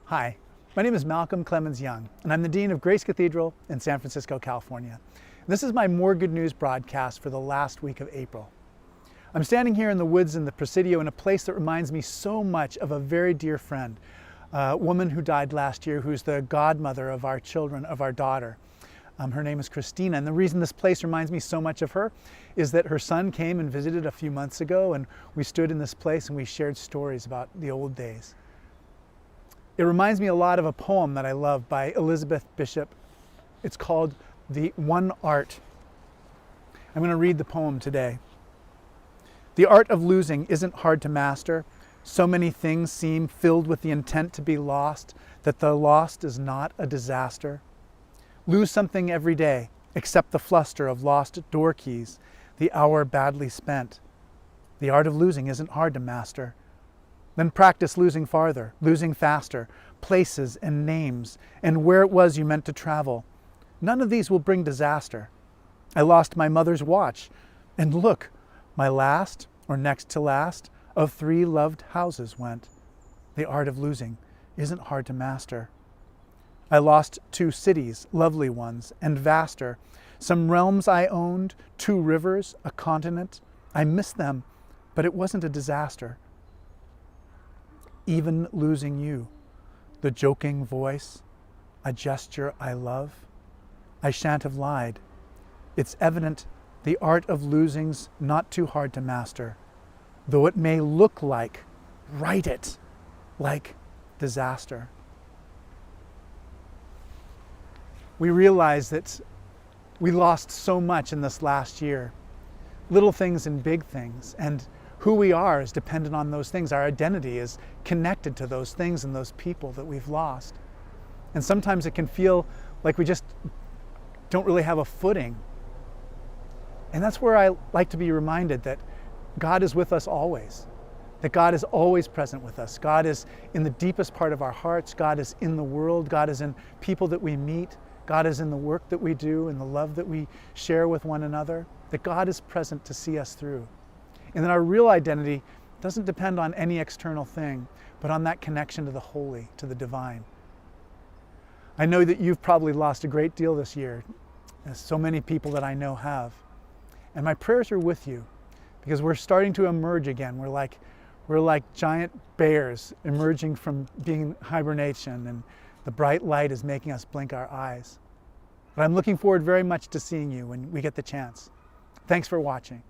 Hi, my name is Malcolm Clemens Young, and I'm the Dean of Grace Cathedral in San Francisco, California. This is my More Good News broadcast for the last week of April. I'm standing here in the woods in the Presidio in a place that reminds me so much of a very dear friend, a woman who died last year who's the godmother of our children, of our daughter. Her name is Kristina, and the reason this place reminds me so much of her is that her son came and visited a few months ago, and we stood in this place and we shared stories about the old days. It reminds me a lot of a poem that I love by Elizabeth Bishop. It's called The One Art. I'm going to read the poem today. The art of losing isn't hard to master. So many things seem filled with the intent to be lost that the lost is not a disaster. Lose something every day, except the fluster of lost door keys, the hour badly spent. The art of losing isn't hard to master. Then practice losing farther, losing faster, places and names, and where it was you meant to travel. None of these will bring disaster. I lost my mother's watch, and look, my last, or next to last, of 3 loved houses went. The art of losing isn't hard to master. I lost 2 cities, lovely ones, and vaster. Some realms I owned, 2 rivers, a continent. I missed them, but it wasn't a disaster. Even losing you, the joking voice, a gesture I love, I shan't have lied. It's evident the art of losing's not too hard to master, though it may look like, write it, like disaster. We realize that we lost so much in this last year, little things and big things, and who we are is dependent on those things. Our identity is connected to those things and those people that we've lost. And sometimes it can feel like we just don't really have a footing. And that's where I like to be reminded that God is with us always, that God is always present with us. God is in the deepest part of our hearts. God is in the world. God is in people that we meet. God is in the work that we do and the love that we share with one another, that God is present to see us through. And that our real identity doesn't depend on any external thing, but on that connection to the holy, to the divine. I know that you've probably lost a great deal this year, as so many people that I know have. And my prayers are with you, because we're starting to emerge again. We're like giant bears emerging from being in hibernation, and the bright light is making us blink our eyes. But I'm looking forward very much to seeing you when we get the chance. Thanks for watching.